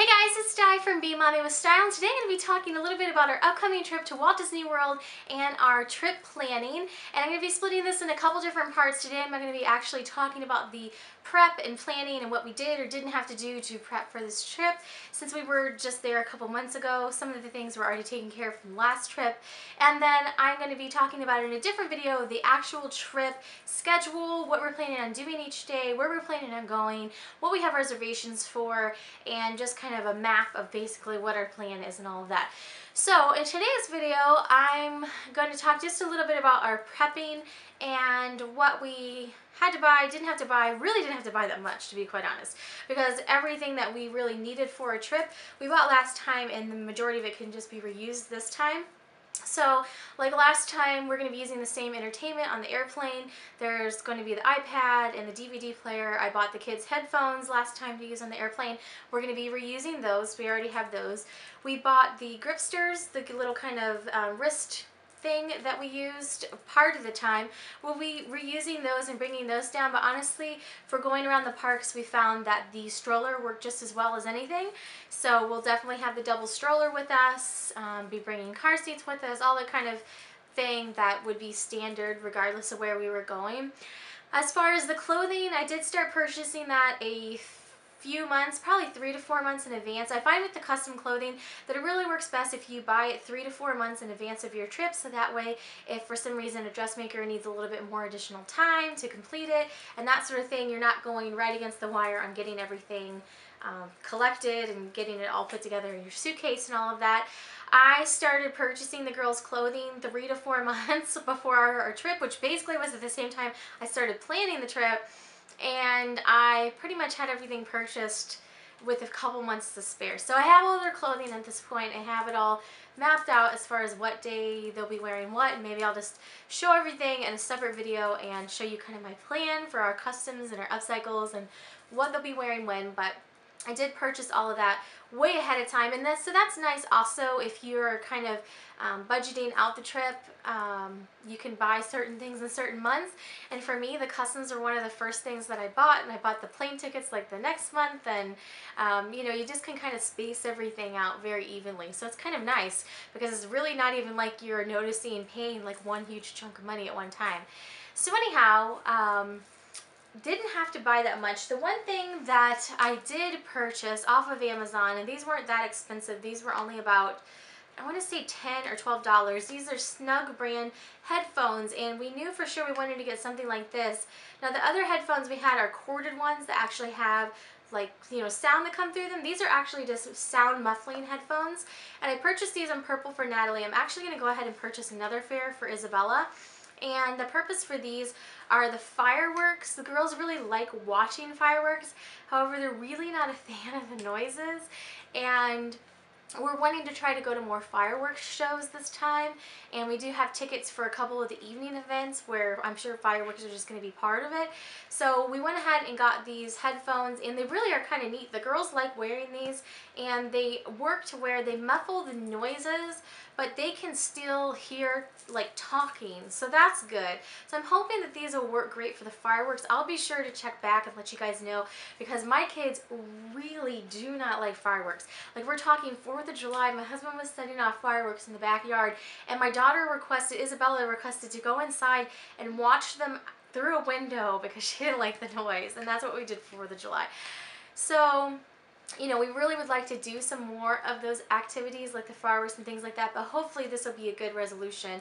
Hey guys, it's Di from Be Mommy with Style, and today I'm going to be talking a little bit about our upcoming trip to Walt Disney World and our trip planning. And I'm going to be splitting this in a couple different parts. Today I'm going to be actually talking about the prep and planning and what we did or didn't have to do to prep for this trip. Since we were just there a couple months ago, some of the things were already taken care of from last trip. And then I'm going to be talking about in a different video the actual trip schedule, what we're planning on doing each day, where we're planning on going, what we have reservations for, and just kind of a map of basically what our plan is and all of that. So in today's video, I'm going to talk just a little bit about our prepping and what we had to buy, didn't have to buy, really didn't have to buy that much, to be quite honest, because everything that we really needed for a trip we bought last time, and the majority of it can just be reused this time. So like last time, we're going to be using the same entertainment on the airplane. There's going to be the iPad and the DVD player. I bought the kids headphones last time to use on the airplane. We're going to be reusing those. We already have those. We bought the gripsters, the little kind of wrist thing that we used part of the time. We'll be reusing those and bringing those down, but honestly, for going around the parks, we found that the stroller worked just as well as anything. So we'll definitely have the double stroller with us, be bringing car seats with us, all the kind of thing that would be standard regardless of where we were going. As far as the clothing, I did start purchasing that a few months, probably 3 to 4 months in advance. I find with the custom clothing that it really works best if you buy it 3 to 4 months in advance of your trip, so that way if for some reason a dressmaker needs a little bit more additional time to complete it and that sort of thing, you're not going right against the wire on getting everything collected and getting it all put together in your suitcase and all of that. I started purchasing the girls' clothing 3 to 4 months before our trip, which basically was at the same time I started planning the trip, and I pretty much had everything purchased with a couple months to spare. So I have all their clothing at this point. I have it all mapped out as far as what day they'll be wearing what, and maybe I'll just show everything in a separate video and show you kind of my plan for our customs and our upcycles and what they'll be wearing when. But I did purchase all of that way ahead of time, and so that's nice also if you're kind of budgeting out the trip. You can buy certain things in certain months, and for me the customs are one of the first things that I bought, and I bought the plane tickets like the next month, and you know, you just can kind of space everything out very evenly, so it's kind of nice because it's really not even like you're noticing paying like one huge chunk of money at one time. So anyhow, didn't have to buy that much. The one thing that I did purchase off of Amazon, and these weren't that expensive, these were only about, I want to say $10 or $12. These are Snug brand headphones, and we knew for sure we wanted to get something like this. Now the other headphones we had are corded ones that actually have like, you know, sound that come through them. These are actually just sound muffling headphones, and I purchased these on purple for Natalie. I'm actually going to go ahead and purchase another pair for Isabella. And the purpose for these are the fireworks. The girls really like watching fireworks. However, they're really not a fan of the noises. And we're wanting to try to go to more fireworks shows this time, and we do have tickets for a couple of the evening events where I'm sure fireworks are just going to be part of it. So we went ahead and got these headphones, and they really are kind of neat. The girls like wearing these, and they work to where they muffle the noises, but they can still hear like talking, so that's good. So I'm hoping that these will work great for the fireworks. I'll be sure to check back and let you guys know, because my kids really do not like fireworks. Like, we're talking 4th of July, my husband was setting off fireworks in the backyard, and my daughter requested, Isabella requested, to go inside and watch them through a window because she didn't like the noise, and that's what we did for 4th of July. So, you know, we really would like to do some more of those activities like the fireworks and things like that, but hopefully this will be a good resolution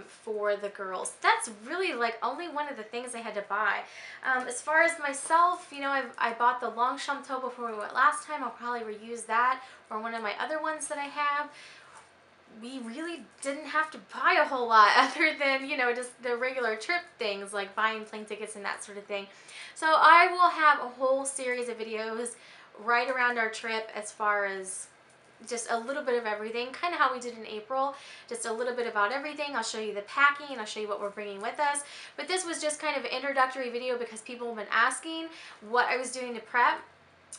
for the girls. That's really like only one of the things I had to buy. As far as myself, you know, I bought the Longchamp toe before we went last time. I'll probably reuse that or one of my other ones that I have. We really didn't have to buy a whole lot other than, you know, just the regular trip things like buying plane tickets and that sort of thing. So I will have a whole series of videos right around our trip as far as just a little bit of everything, kind of how we did in April, just a little bit about everything. I'll show you the packing, I'll show you what we're bringing with us, but this was just kind of an introductory video because people have been asking what I was doing to prep.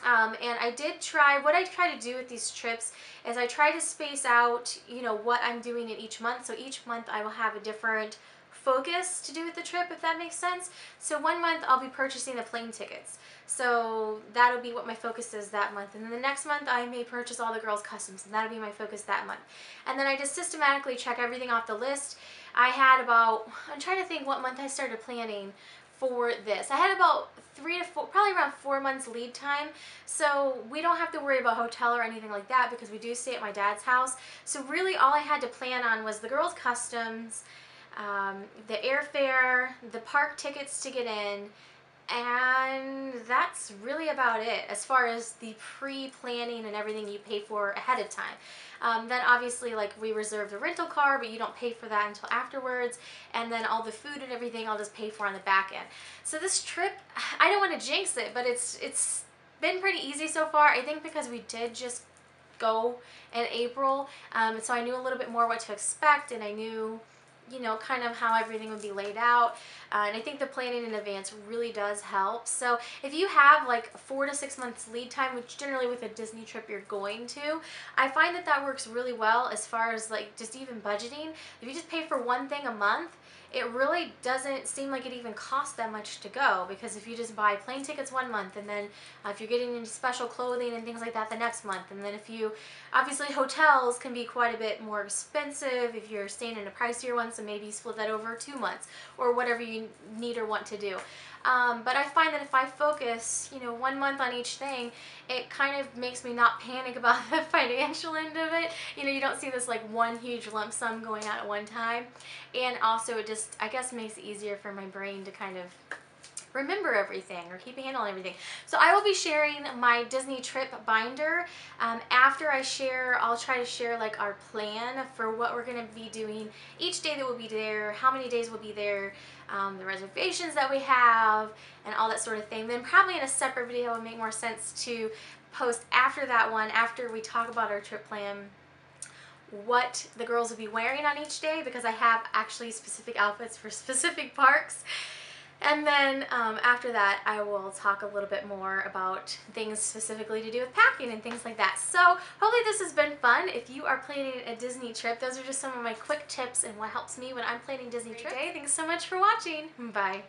And I did try, what I try to do with these trips is I try to space out, you know, what I'm doing in each month. So each month I will have a different focus to do with the trip, if that makes sense. So one month I'll be purchasing the plane tickets. So that'll be what my focus is that month. And then the next month I may purchase all the girls' customs, and that'll be my focus that month. And then I just systematically check everything off the list. I had about, I'm trying to think what month I started planning for this. I had about 3 to 4, probably around 4 months lead time. So we don't have to worry about hotel or anything like that because we do stay at my dad's house. So really all I had to plan on was the girls' customs, the airfare, the park tickets to get in, and that's really about it as far as the pre-planning and everything you pay for ahead of time. Then obviously, like, we reserve the rental car, but you don't pay for that until afterwards. And then all the food and everything I'll just pay for on the back end. So this trip, I don't want to jinx it, but it's been pretty easy so far. I think because we did just go in April, so I knew a little bit more what to expect, and I knew, you know, kind of how everything would be laid out. And I think the planning in advance really does help. So if you have like 4 to 6 months lead time, which generally with a Disney trip you're going to, I find that that works really well as far as like just even budgeting. If you just pay for one thing a month, it really doesn't seem like it even costs that much to go, because if you just buy plane tickets one month, and then if you're getting into special clothing and things like that the next month, and then if you, obviously hotels can be quite a bit more expensive if you're staying in a pricier one, so maybe split that over 2 months or whatever you need or want to do. But I find that if I focus, you know, 1 month on each thing, it kind of makes me not panic about the financial end of it. You know, you don't see this like one huge lump sum going out at one time. And also it just, I guess, makes it easier for my brain to kind of remember everything or keep a handle on everything. So I will be sharing my Disney trip binder. After I share, I'll try to share like our plan for what we're going to be doing each day that we'll be there, how many days we'll be there, the reservations that we have, and all that sort of thing. Then probably in a separate video it would make more sense to post after that one, after we talk about our trip plan, what the girls will be wearing on each day, because I have actually specific outfits for specific parks. And then after that, I will talk a little bit more about things specifically to do with packing and things like that. So hopefully this has been fun. If you are planning a Disney trip, those are just some of my quick tips and what helps me when I'm planning Disney trips. Thanks so much for watching. Bye.